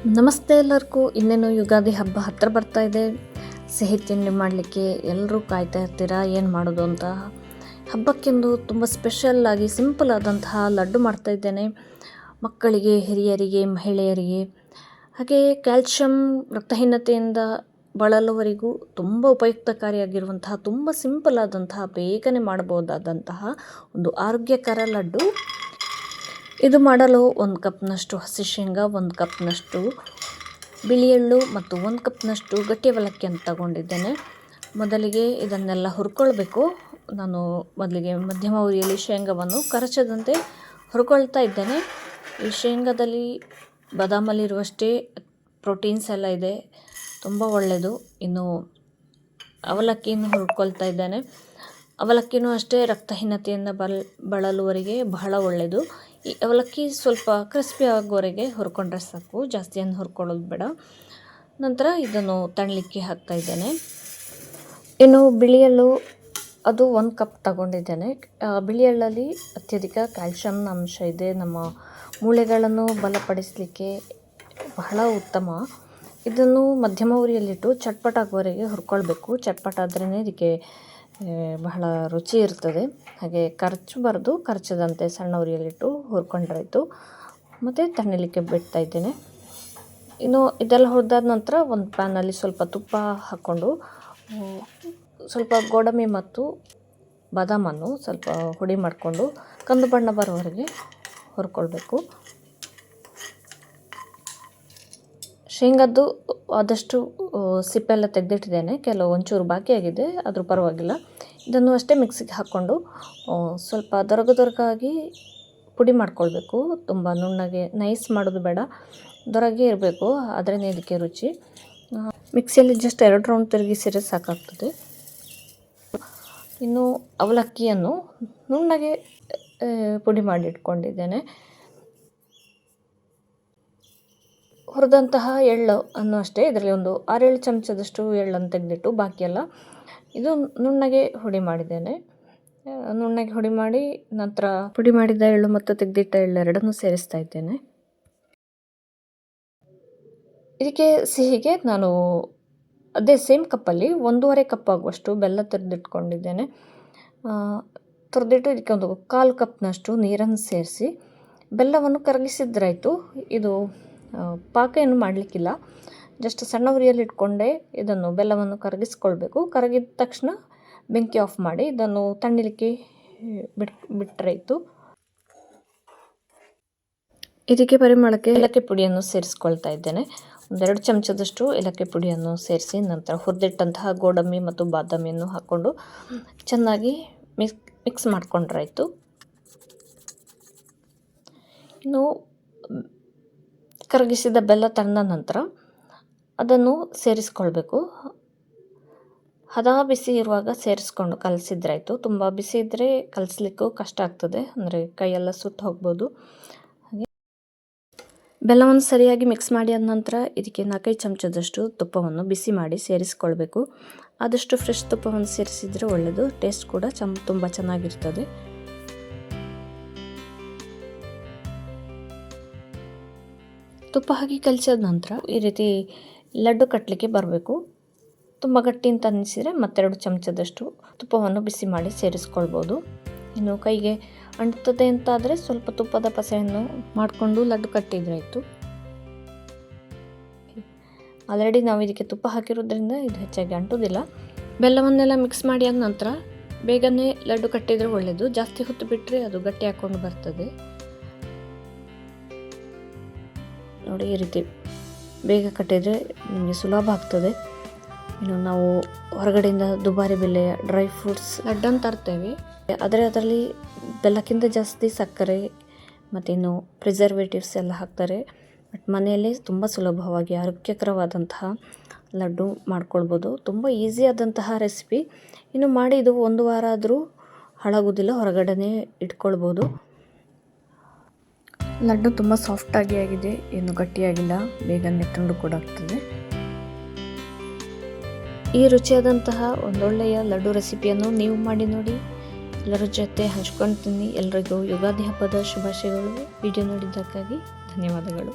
ನಮಸ್ತೆ ಎಲ್ಲರಿಗೂ. ಇನ್ನೇನು ಯುಗಾದಿ ಹಬ್ಬ ಹತ್ತಿರ ಬರ್ತಾ ಇದೆ. ಸಿಹಿ ತಿಂಡಿ ಮಾಡಲಿಕ್ಕೆ ಎಲ್ಲರೂ ಕಾಯ್ತಾ ಇರ್ತೀರಾ, ಏನು ಮಾಡೋದು ಅಂತ. ಹಬ್ಬಕ್ಕೆಂದು ತುಂಬ ಸ್ಪೆಷಲ್ಲಾಗಿ ಸಿಂಪಲ್ ಆದಂತಹ ಲಡ್ಡು ಮಾಡ್ತಾ ಇದ್ದೇನೆ. ಮಕ್ಕಳಿಗೆ, ಹಿರಿಯರಿಗೆ, ಮಹಿಳೆಯರಿಗೆ, ಹಾಗೆ ಕ್ಯಾಲ್ಶಿಯಂ ರಕ್ತಹೀನತೆಯಿಂದ ಬಳಲುವವರಿಗೂ ತುಂಬ ಉಪಯುಕ್ತಕಾರಿಯಾಗಿರುವಂತಹ, ತುಂಬ ಸಿಂಪಲ್ ಆದಂತಹ, ಬೇಗನೆ ಮಾಡಬಹುದಾದಂತಹ ಒಂದು ಆರೋಗ್ಯಕರ ಲಡ್ಡು. ಇದು ಮಾಡಲು 1 ಕಪ್ನಷ್ಟು ಹಸಿ ಶೇಂಗಾ, 1 ಕಪ್ನಷ್ಟು ಬಿಳಿ ಎಳ್ಳು ಮತ್ತು 1 ಕಪ್ನಷ್ಟು ಗಟ್ಟಿ ಅವಲಕ್ಕಿಯನ್ನು ತಗೊಂಡಿದ್ದೇನೆ. ಮೊದಲಿಗೆ ಇದನ್ನೆಲ್ಲ ಹುರ್ಕೊಳ್ಬೇಕು. ನಾನು ಮೊದಲಿಗೆ ಮಧ್ಯಮ ಉರಿಯಲ್ಲಿ ಶೇಂಗಾವನ್ನು ಕರಚದಂತೆ ಹುರ್ಕೊಳ್ತಾ ಇದ್ದೇನೆ. ಈ ಶೇಂಗಾದಲ್ಲಿ ಬಾದಾಮಲ್ಲಿರುವಷ್ಟೇ ಪ್ರೋಟೀನ್ಸ್ ಎಲ್ಲ ಇದೆ, ತುಂಬ ಒಳ್ಳೆಯದು. ಇನ್ನು ಅವಲಕ್ಕಿಯನ್ನು ಹುರ್ಕೊಳ್ತಾ ಇದ್ದೇನೆ. ಅವಲಕ್ಕಿನೂ ಅಷ್ಟೇ ರಕ್ತಹೀನತೆಯಿಂದ ಬಳಲುವವರಿಗೆ ಬಹಳ ಒಳ್ಳೆಯದು. ಈ ಅವಲಕ್ಕಿ ಸ್ವಲ್ಪ ಕ್ರಿಸ್ಪಿ ಆಗೋವರೆಗೆ ಹುರ್ಕೊಂಡ್ರೆ ಸಾಕು, ಜಾಸ್ತಿಯನ್ನು ಹುರ್ಕೊಳ್ಳೋದು ಬೇಡ. ನಂತರ ಇದನ್ನು ತಣ್ಣಲಿಕ್ಕೆ ಹಾಕ್ತಾ ಇದ್ದೇನೆ. ಇನ್ನು ಬಿಳಿ ಎಳ್ಳು, ಅದು 1 ಕಪ್ ತಗೊಂಡಿದ್ದೇನೆ. ಬಿಳಿ ಎಳ್ಳಲ್ಲಿ ಅತ್ಯಧಿಕ ಕ್ಯಾಲ್ಶಿಯಂನ ಅಂಶ ಇದೆ. ನಮ್ಮ ಮೂಳೆಗಳನ್ನು ಬಲಪಡಿಸಲಿಕ್ಕೆ ಬಹಳ ಉತ್ತಮ. ಇದನ್ನು ಮಧ್ಯಮ ಉರಿಯಲ್ಲಿಟ್ಟು ಚಟ್ಪಟ ಆಗುವವರೆಗೆ ಹುರ್ಕೊಳ್ಬೇಕು. ಚಟ್ಪಟ ಆದ್ರೇ ಇದಕ್ಕೆ ಬಹಳ ರುಚಿ ಇರ್ತದೆ. ಹಾಗೆ ಕರಚಬಾರ್ದು, ಕರಚದಂತೆ ಸಣ್ಣ ಉರಿಯಲ್ಲಿಟ್ಟು ಹುರ್ಕೊಂಡ್ರಾಯ್ತು. ಮತ್ತು ತಣ್ಣಲಿಕ್ಕೆ ಬಿಡ್ತಾ ಇದ್ದೇನೆ. ಇನ್ನು ಇದೆಲ್ಲ ಹುರಿದಾದ ನಂತರ ಒಂದು ಪ್ಯಾನಲ್ಲಿ ಸ್ವಲ್ಪ ತುಪ್ಪ ಹಾಕ್ಕೊಂಡು ಸ್ವಲ್ಪ ಗೋಡಂಬಿ ಮತ್ತು ಬಾದಾಮನ್ನು ಸ್ವಲ್ಪ ಹುಡಿ ಮಾಡಿಕೊಂಡು ಕಂದು ಬಣ್ಣ ಬರೋವರೆಗೆ ಹುರ್ಕೊಳ್ಬೇಕು. ಶೇಂಗದ್ದು ಆದಷ್ಟು ಸಿಪ್ಪೆಲ್ಲ ತೆಗೆದಿಟ್ಟಿದ್ದೇನೆ, ಕೆಲವು ಒಂಚೂರು ಬಾಕಿಯಾಗಿದೆ, ಆದರೂ ಪರವಾಗಿಲ್ಲ. ಇದನ್ನು ಅಷ್ಟೇ ಮಿಕ್ಸಿಗೆ ಹಾಕ್ಕೊಂಡು ಸ್ವಲ್ಪ ದೊರಗಾಗಿ ಪುಡಿ ಮಾಡ್ಕೊಳ್ಬೇಕು. ತುಂಬ ನುಣ್ಣಗೆ ನೈಸ್ ಮಾಡೋದು ಬೇಡ, ದೊರಗೆ ಇರಬೇಕು, ಅದರೇ ಇದಕ್ಕೆ ರುಚಿ. ಮಿಕ್ಸಿಯಲ್ಲಿ ಜಸ್ಟ್ 2 ರೌಂಡ್ ತಿರುಗಿಸಿದ್ರೆ ಸಾಕಾಗ್ತದೆ. ಇನ್ನು ಅವಲಕ್ಕಿಯನ್ನು ನುಣ್ಣಗೆ ಪುಡಿ ಮಾಡಿ ಇಟ್ಕೊಂಡಿದ್ದೇನೆ. ಹುರಿದಂತಹ ಎಳ್ಳು ಅನ್ನು ಅಷ್ಟೇ ಇದರಲ್ಲಿ ಒಂದು 6-7 ಚಮಚದಷ್ಟು ಎಳ್ಳನ್ನು ತೆಗೆದಿಟ್ಟು ಬಾಕಿಯೆಲ್ಲ ಇದು ನುಣ್ಣಗೆ ಹುಡಿ ಮಾಡಿದ್ದೇನೆ. ನುಣ್ಣಗೆ ಹುಡಿ ಮಾಡಿ ನಂತರ ಪುಡಿ ಮಾಡಿದ ಎಳ್ಳು ಮತ್ತು ತೆಗೆದಿಟ್ಟ ಎಳ್ಳೆರಡನ್ನು ಸೇರಿಸ್ತಾ ಇದ್ದೇನೆ. ಇದಕ್ಕೆ ಸಿಹಿಗೆ ನಾನು ಅದೇ ಸೇಮ್ ಕಪ್ಪಲ್ಲಿ 1.5 ಕಪ್ ಆಗುವಷ್ಟು ಬೆಲ್ಲ ತುರಿದಿಟ್ಕೊಂಡಿದ್ದೇನೆ. ತುರಿದಿಟ್ಟು ಇದಕ್ಕೆ ಒಂದು 1/4 ಕಪ್ನಷ್ಟು ನೀರನ್ನು ಸೇರಿಸಿ ಬೆಲ್ಲವನ್ನು ಕರಗಿಸಿದ್ರಾಯಿತು. ಇದು ಪಾಕ ಏನು ಮಾಡಲಿಕ್ಕಿಲ್ಲ, ಜಸ್ಟ್ ಸಣ್ಣ ಉರಿಯಲ್ಲಿ ಇಟ್ಕೊಂಡೆ ಇದನ್ನು ಬೆಲ್ಲವನ್ನು ಕರಗಿಸ್ಕೊಳ್ಬೇಕು. ಕರಗಿದ ತಕ್ಷಣ ಬೆಂಕಿ ಆಫ್ ಮಾಡಿ ಇದನ್ನು ತಣ್ಣಲಿಕ್ಕೆ ಬಿಟ್ಟರಾಯಿತು. ಇದಕ್ಕೆ ಪರಿಮಳಕ್ಕೆ ಏಲಕ್ಕಿ ಪುಡಿಯನ್ನು ಸೇರಿಸ್ಕೊಳ್ತಾ ಇದ್ದೇನೆ. 1-2 ಚಮಚದಷ್ಟು ಏಲಕ್ಕಿ ಪುಡಿಯನ್ನು ಸೇರಿಸಿ ನಂತರ ಹುರಿದಿಟ್ಟಂತಹ ಗೋಡಂಬಿ ಮತ್ತು ಬಾದಾಮಿಯನ್ನು ಹಾಕ್ಕೊಂಡು ಚೆನ್ನಾಗಿ ಮಿಕ್ಸ್ ಮಾಡ್ಕೊಂಡ್ರಾಯಿತು. ಇನ್ನು ಕರಗಿಸಿದ ಬೆಲ್ಲ ತಣ್ಣ ನಂತರ ಅದನ್ನು ಸೇರಿಸ್ಕೊಳ್ಬೇಕು. ಹದ ಬಿಸಿ ಇರುವಾಗ ಸೇರಿಸ್ಕೊಂಡು ಕಲಸಿದ್ರಾಯಿತು. ತುಂಬ ಬಿಸಿ ಇದ್ದರೆ ಕಲಿಸ್ಲಿಕ್ಕೂ ಕಷ್ಟ ಆಗ್ತದೆ, ಅಂದರೆ ಕೈಯೆಲ್ಲ ಸುಟ್ಟು ಹೋಗ್ಬೋದು. ಹಾಗೆ ಬೆಲ್ಲವನ್ನು ಸರಿಯಾಗಿ ಮಿಕ್ಸ್ ಮಾಡಿ ಆದ ನಂತರ ಇದಕ್ಕೆ 4-5 ಚಮಚದಷ್ಟು ತುಪ್ಪವನ್ನು ಬಿಸಿ ಮಾಡಿ ಸೇರಿಸ್ಕೊಳ್ಬೇಕು. ಆದಷ್ಟು ಫ್ರೆಶ್ ತುಪ್ಪವನ್ನು ಸೇರಿಸಿದರೆ ಒಳ್ಳೆಯದು, ಟೇಸ್ಟ್ ಕೂಡ ತುಂಬ ಚೆನ್ನಾಗಿರ್ತದೆ. ತುಪ್ಪ ಹಾಕಿ ಕಲಿಸಿದ ನಂತರ ಈ ರೀತಿ ಲಡ್ಡು ಕಟ್ಟಲಿಕ್ಕೆ ಬರಬೇಕು. ತುಂಬ ಗಟ್ಟಿ ಅಂತ ಅನ್ನಿಸಿದರೆ ಮತ್ತೆರಡು ಚಮಚದಷ್ಟು ತುಪ್ಪವನ್ನು ಬಿಸಿ ಮಾಡಿ ಸೇರಿಸ್ಕೊಳ್ಬೋದು. ಇನ್ನು ಕೈಗೆ ಅಂಟ್ತದೆ ಅಂತಾದರೆ ಸ್ವಲ್ಪ ತುಪ್ಪದ ಪಸೆಯನ್ನು ಮಾಡಿಕೊಂಡು ಲಡ್ಡು ಕಟ್ಟಿದ್ರಾಯಿತು. ಆಲ್ರೆಡಿ ನಾವು ಇದಕ್ಕೆ ತುಪ್ಪ ಹಾಕಿರೋದ್ರಿಂದ ಇದು ಹೆಚ್ಚಾಗಿ ಅಂಟುವುದಿಲ್ಲ. ಬೆಲ್ಲವನ್ನೆಲ್ಲ ಮಿಕ್ಸ್ ಮಾಡಿ ಆದ ನಂತರ ಬೇಗನೆ ಲಡ್ಡು ಕಟ್ಟಿದರೆ ಒಳ್ಳೆಯದು. ಜಾಸ್ತಿ ಹೊತ್ತು ಬಿಟ್ಟರೆ ಅದು ಗಟ್ಟಿ ಹಾಕ್ಕೊಂಡು ಬರ್ತದೆ. ನೋಡಿ, ಈ ರೀತಿ ಬೇಗ ಕಟ್ಟಿದರೆ ನಿಮಗೆ ಸುಲಭ ಆಗ್ತದೆ. ಇನ್ನು ನಾವು ಹೊರಗಡೆಯಿಂದ ದುಬಾರಿ ಬೆಲೆಯ ಡ್ರೈ ಫ್ರೂಟ್ಸ್ ಲಡ್ಡನ್ನು ತರ್ತೇವೆ, ಆದರೆ ಅದರಲ್ಲಿ ಬೆಲ್ಲಕ್ಕಿಂತ ಜಾಸ್ತಿ ಸಕ್ಕರೆ ಮತ್ತು ಇನ್ನು ಪ್ರಿಸರ್ವೇಟಿವ್ಸ್ ಎಲ್ಲ ಹಾಕ್ತಾರೆ. ಬಟ್ ಮನೆಯಲ್ಲೇ ತುಂಬ ಸುಲಭವಾಗಿ ಆರೋಗ್ಯಕರವಾದಂತಹ ಲಡ್ಡು ಮಾಡ್ಕೊಳ್ಬೋದು. ತುಂಬ ಈಸಿಯಾದಂತಹ ರೆಸಿಪಿ. ಇನ್ನು ಮಾಡಿ ಇದು 1 ವಾರ ಆದರೂ ಹಾಳಾಗೋದಿಲ್ಲ, ಹೊರಗಡೆನೇ ಇಟ್ಕೊಳ್ಬೋದು. ಲಡ್ಡು ತುಂಬ ಸಾಫ್ಟಾಗಿ ಆಗಿದೆ, ಏನು ಗಟ್ಟಿಯಾಗಿಲ್ಲ, ಬೇಗನೆ ತುಂಡು ಕೂಡ ಆಗ್ತದೆ. ಈ ರುಚಿಯಾದಂತಹ ಒಂದೊಳ್ಳೆಯ ಲಡ್ಡು ರೆಸಿಪಿಯನ್ನು ನೀವು ಮಾಡಿ ನೋಡಿ. ಎಲ್ಲರ ಜೊತೆ ಹಂಚ್ಕೊಳ್ತೀನಿ. ಎಲ್ಲರಿಗೂ ಯುಗಾದಿ ಹಬ್ಬದ ಶುಭಾಶಯಗಳು. ವಿಡಿಯೋ ನೋಡಿದ್ದಕ್ಕಾಗಿ ಧನ್ಯವಾದಗಳು.